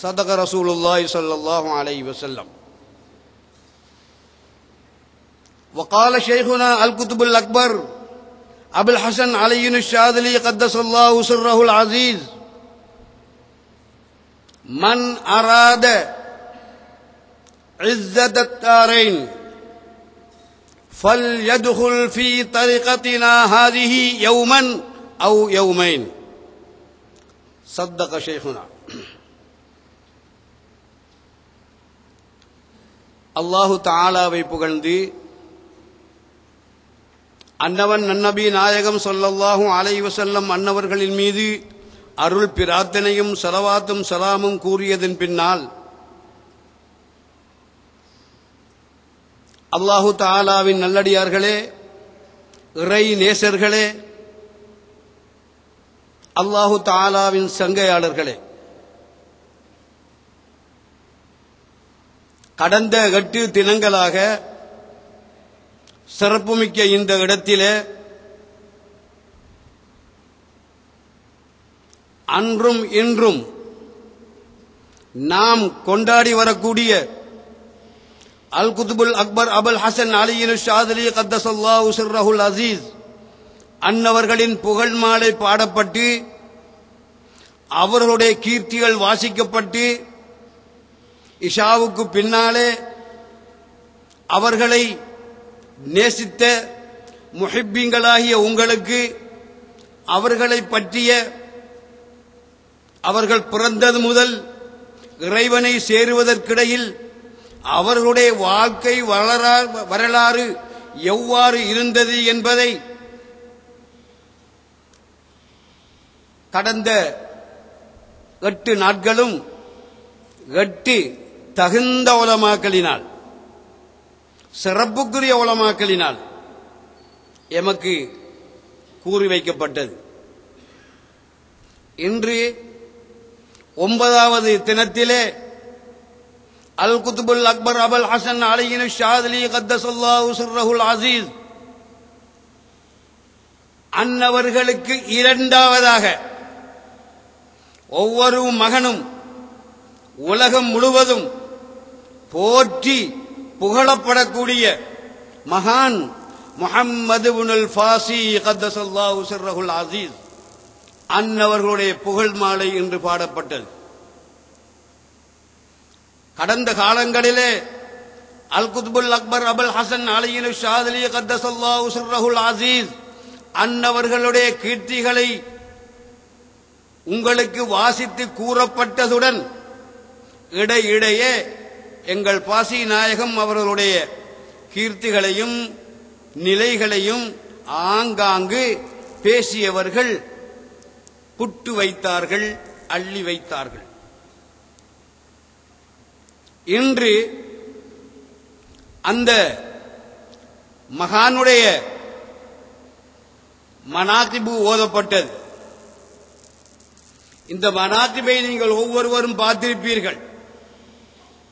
صدق رسول الله صلى الله عليه وسلم. وقال شيخنا القطب الأكبر أبو الحسن علي الشاذلي قدس الله سره العزيز: من أراد عزة الدارين فليدخل في طريقتنا هذه يوما أو يومين. صدق شيخنا. அல்லாஹு தஆலாவை புகழ்ந்து அன்னவன் நன்னபி நாயகம் ஸல்லல்லாஹு அலைஹி வஸல்லம் அன்னவர்களின் மீது அருள் பிரார்த்தனையும் ஸலவாத்தும் ஸலாமும் கூறியதன் பின்னால், அல்லாஹு தஆலாவின் நல்லடியார்களே, இறை நேசர்களே, அல்லாஹு தஆலாவின் சங்கையாளர்களே, கடந்த 8 தினங்களாக சிறப்புமிக்க இந்த இடத்திலே அன்றும் இன்றும் நாம் கொண்டாடி வரக்கூடிய அல் குதுபுல் அக்பர் அபுல் ஹசன் அலி ஷாதிலி கத்தஸல்லாஹு சிர்ரஹுல் அசீஸ் அன்னவர்களின் புகழ் மாலை பாடப்பட்டு அவர்களுடைய கீர்த்திகள் வாசிக்கப்பட்டு இஷாவுக்கு பின்னாலே அவர்களை நேசித்த முஹிப்பீன்களாகிய உங்களுக்கு அவர்களை பற்றிய அவர்கள் பிறந்தது முதல் இறைவனை சேருவதற்கிடையில் அவர்களுடைய வாழ்க்கை வரலாறு எவ்வாறு இருந்தது என்பதை கடந்த 8 நாட்களும் 8 தகுந்த உலமாக்களினால், சிறப்புக்குரிய உலமாக்களினால் எமக்கு கூறி வைக்கப்பட்டது. இன்று 9வது தினத்திலே அல் குதுபுல் அக்பர் அபுல் ஹசன் அலி ஷாதிலி கத்தஸல்லாஹு சிர்ரஹுல் அசீஸ் அன்னவர்களுக்கு 2வதாக ஒவ்வொரு மகனும் உலகம் முழுவதும் போற்றி புகழப்படக்கூடிய மகான் முஹம்மது இப்னுல் ஃபாசி கத்தஸல்லாஹு சிர்ரஹுல் அசீஸ் அன்னவர்களுடைய புகழ் மாலை இன்று பாடப்பட்டது. கடந்த காலங்களிலே அல் குதுபுல் அக்பர் அபுல் ஹசன் அலி ஷாதிலி கத்தஸல்லாஹு சிர்ரஹுல் அசீஸ் அன்னவர்களுடைய கீர்த்திகளை உங்களுக்கு வாசித்து கூறப்பட்டதுடன் இடையிடையே எங்கள் பாசி நாயகம் அவர்களுடைய கீர்த்திகளையும் நிலைகளையும் ஆங்காங்கு பேசியவர்கள் புட்டு வைத்தார்கள், அள்ளி வைத்தார்கள். இன்று அந்த மகானுடைய மனாகிபு ஓதப்பட்டது. இந்த மனாகிபை நீங்கள் ஒவ்வொருவரும் பார்த்திருப்பீர்கள்.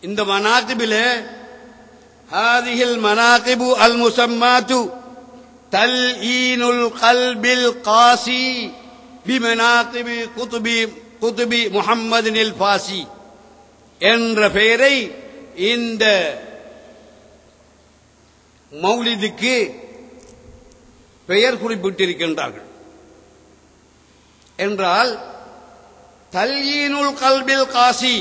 இந்த மனாகிபிலே ஹாதிஹில் மனாகிபு அல் முஸம்மாத்து தல்ஈனுல் கல்பில் காசி பிமனாகிபி குதுபி முஹம்மதினில் ஃபாசி என்ற பெயரை இந்த மௌலிதுக்கு பெயர் குறிப்பிட்டிருக்கின்றார்கள். என்றால் தல்ஈனுல் கல்பில் காசி,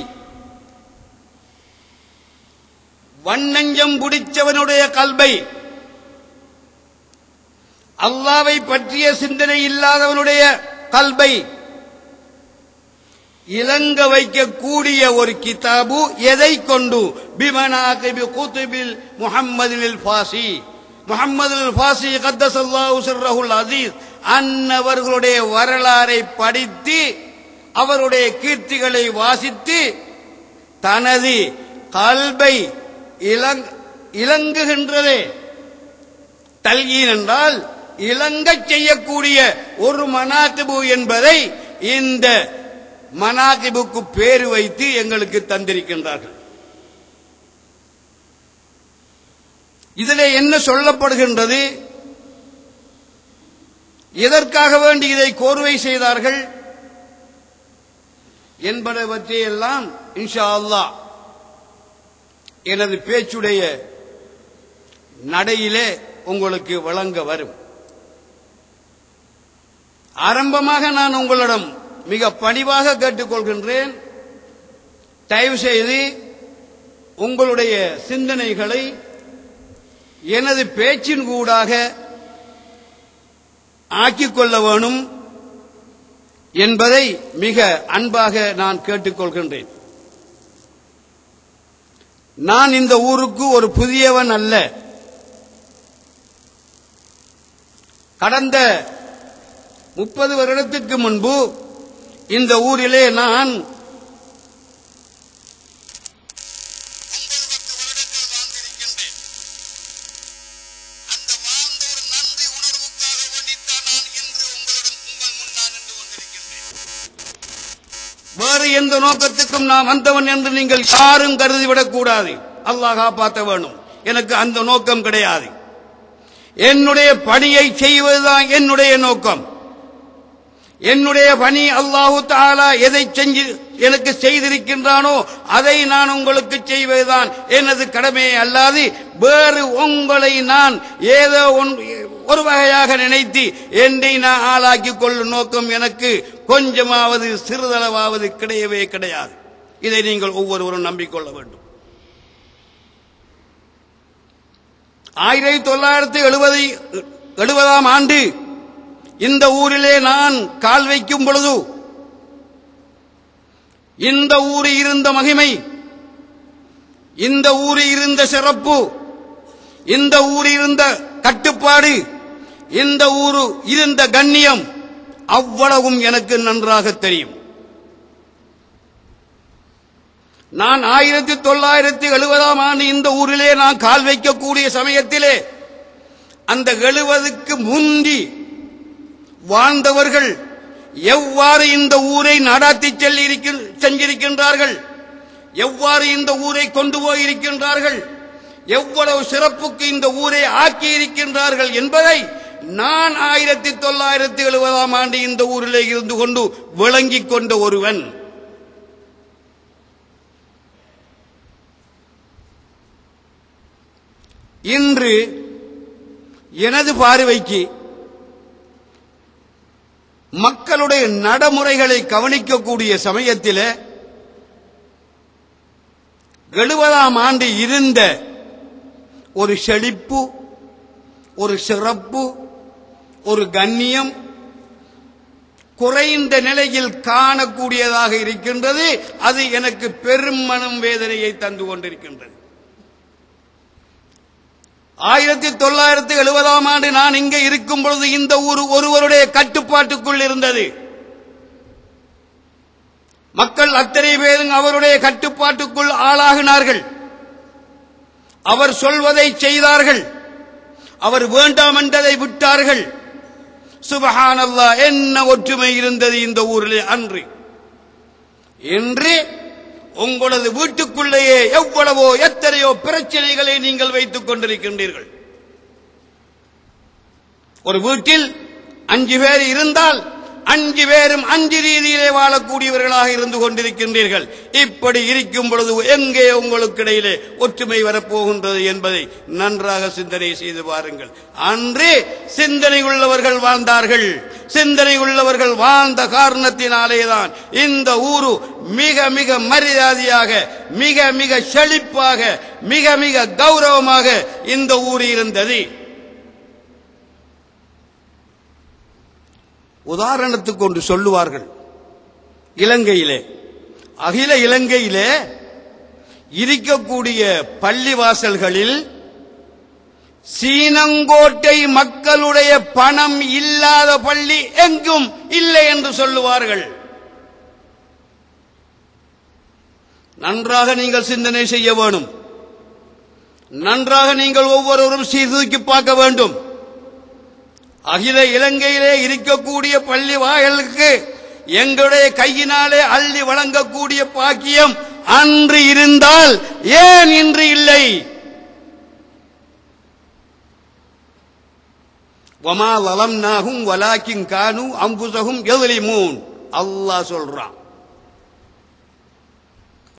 வண்ணஞ்சம் பிடிச்சவனுடைய கல்பை, அல்லாஹ்வை பற்றிய சிந்தனை இல்லாதவனுடைய கல்பை இலங்க வைக்கக்கூடிய ஒரு கிதாபு. எதை கொண்டு? பிமனாகிபி குதுபில் முஹம்மதினில் ஃபாசி, முஹம்மதுல் ஃபாசி கத்தஸல்லாஹு சிர்ரஹுல் அசீஸ் அன்னவர்களுடைய வரலாறை படித்து அவருடைய கீர்த்திகளை வாசித்து தனது கல்பை இலங்குகின்றதே. தல்கீன் என்றால் இலங்கச் செய்யக்கூடிய ஒரு மனாகிபு என்பதை இந்த மனாகிபுக்கு பேரு வைத்து எங்களுக்கு தந்திருக்கின்றார்கள். இதிலே என்ன சொல்லப்படுகின்றது? எதற்காக வேண்டி இதை கோர்வை செய்தார்கள்? என்பனவற்றையெல்லாம் இன்ஷா அல்லாஹ் எனது பேச்சுடைய நடையிலே உங்களுக்கு வழங்க வரும். ஆரம்பமாக நான் உங்களிடம் மிக பணிவாக கேட்டுக்கொள்கின்றேன், தயவு செய்து உங்களுடைய சிந்தனைகளை எனது பேச்சின் கூடாக ஆக்கிக் கொள்ள வேணும் என்பதை மிக அன்பாக நான் கேட்டுக்கொள்கின்றேன். நான் இந்த ஊருக்கு ஒரு புதியவன் அல்ல. கடந்த 30 வருடத்துக்கு முன்பு இந்த ஊரிலே நான் வேறு எந்த நோக்கத்துக்கும் நான் வந்தவன் என்று நீங்கள் யாரும் கருதிவிடக் கூடாது. அல்லாஹ் காப்பாற்ற வேண்டும். எனக்கு அந்த நோக்கம் கிடையாது. என்னுடைய பணியை செய்வதுதான் என்னுடைய நோக்கம். என்னுடைய பணி அல்லாஹு தஆலா எதை செஞ்சு எனக்கு செய்திருக்கின்றானோ அதை நான் உங்களுக்கு செய்வதுதான் எனது கடமையை அல்லாது வேறு உங்களை நான் ஏதோ ஒரு வகையாக நினைத்து என்னை நான் ஆளாக்கிக் கொள்ளும் நோக்கம் எனக்கு கொஞ்சமாவது சிறிதளவாவது கிடையவே கிடையாது. இதை நீங்கள் ஒவ்வொருவரும் நம்பிக்கொள்ள வேண்டும். 1970 ஆண்டு இந்த ஊரிலே நான் கால் வைக்கும் பொழுது இந்த ஊரில் இருந்த மகிமை, இந்த ஊரில் இருந்த சிறப்பு, இந்த ஊரில் இருந்த கட்டுப்பாடு, இந்த ஊரு இருந்த கண்ணியம் அவ்வளவும் எனக்கு நன்றாக தெரியும். நான் 1970 ஆண்டு இந்த ஊரிலே நான் கால் வைக்கக்கூடிய சமயத்திலே அந்த 70க்கு முந்தி வாழ்ந்தவர்கள் எவ்வாறு இந்த ஊரை நடாத்தி சென்றிருக்கின்றார்கள், எவ்வாறு இந்த ஊரை கொண்டு போயிருக்கின்றார்கள், எவ்வளவு சிறப்புக்கு இந்த ஊரை ஆக்கியிருக்கின்றார்கள் என்பதை நான் 1970 ஆண்டு இந்த ஊரிலே இருந்து கொண்டு விளங்கிக் கொண்ட ஒருவன். இன்று எனது பார்வைக்கு மக்களுடைய நடைமுறைகளை கவனிக்கக்கூடிய சமயத்தில் 70 ஆண்டு இருந்த ஒரு செழிப்பு, ஒரு சிறப்பு, ஒரு கண்ணியம் குறைந்த நிலையில் காணக்கூடியதாக இருக்கின்றது. அது எனக்கு பெரும் மனம் வேதனையை தந்து கொண்டிருக்கின்றது. 1970 ஆண்டு நான் இங்கே இருக்கும் பொழுது இந்த ஊர் ஒருவருடைய கட்டுப்பாட்டுக்குள் இருந்தது. மக்கள் அத்தனை பேரும் அவருடைய கட்டுப்பாட்டுக்குள் ஆளாகினார்கள். அவர் சொல்வதை செய்தார்கள், அவர் வேண்டாம் என்றதை விட்டார்கள். சுப்ஹானல்லாஹ், என்ன ஒற்றுமை இருந்தது இந்த ஊரிலே அன்று. இன்று உங்களது வீட்டுக்குள்ளேயே எவ்வளவோ எத்தனையோ பிரச்சனைகளை நீங்கள் வைத்துக் கொண்டிருக்கின்றீர்கள். ஒரு வீட்டில் 5 பேர் இருந்தால் 5 பேரும் 5 ரீதியிலே வாழக்கூடியவர்களாக இருந்து கொண்டிருக்கின்றீர்கள். இப்படி இருக்கும் பொழுது எங்கே உங்களுக்கு இடையிலே ஒற்றுமை வரப்போகின்றது என்பதை நன்றாக சிந்தனை செய்து பாருங்கள். அன்று சிந்தனை உள்ளவர்கள் வாழ்ந்தார்கள். சிந்தனை உள்ளவர்கள் வாழ்ந்த காரணத்தினாலேதான் இந்த ஊரு மிக மிக மரியாதையாக, மிக மிக செழிப்பாக, மிக மிக கௌரவமாக இந்த ஊர் இருந்தது. உதாரணத்துக்கு ஒன்று சொல்லுவார்கள். இலங்கையிலே, அகில இலங்கையிலே இருக்கக்கூடிய பள்ளிவாசல்களில் சீனங்கோட்டை மக்களுடைய பணம் இல்லாத பள்ளி எங்கும் இல்லை என்று சொல்லுவார்கள். நன்றாக நீங்கள் சிந்தனை செய்ய வேண்டும். நன்றாக நீங்கள் ஒவ்வொருவரும் சீர்தூக்கி பார்க்க வேண்டும். அகில இலங்கையிலே இருக்கக்கூடிய பள்ளி வாயிலுக்கு எங்களுடைய கையினாலே அள்ளி வழங்கக்கூடிய பாக்கியம் அன்று இருந்தால் ஏன் இன்று இல்லை? வமா லலம்னாஹும் வலாக்கின் கானு அன்புசஹும் யظலிமூன். அல்லாஹ் சொல்றான்,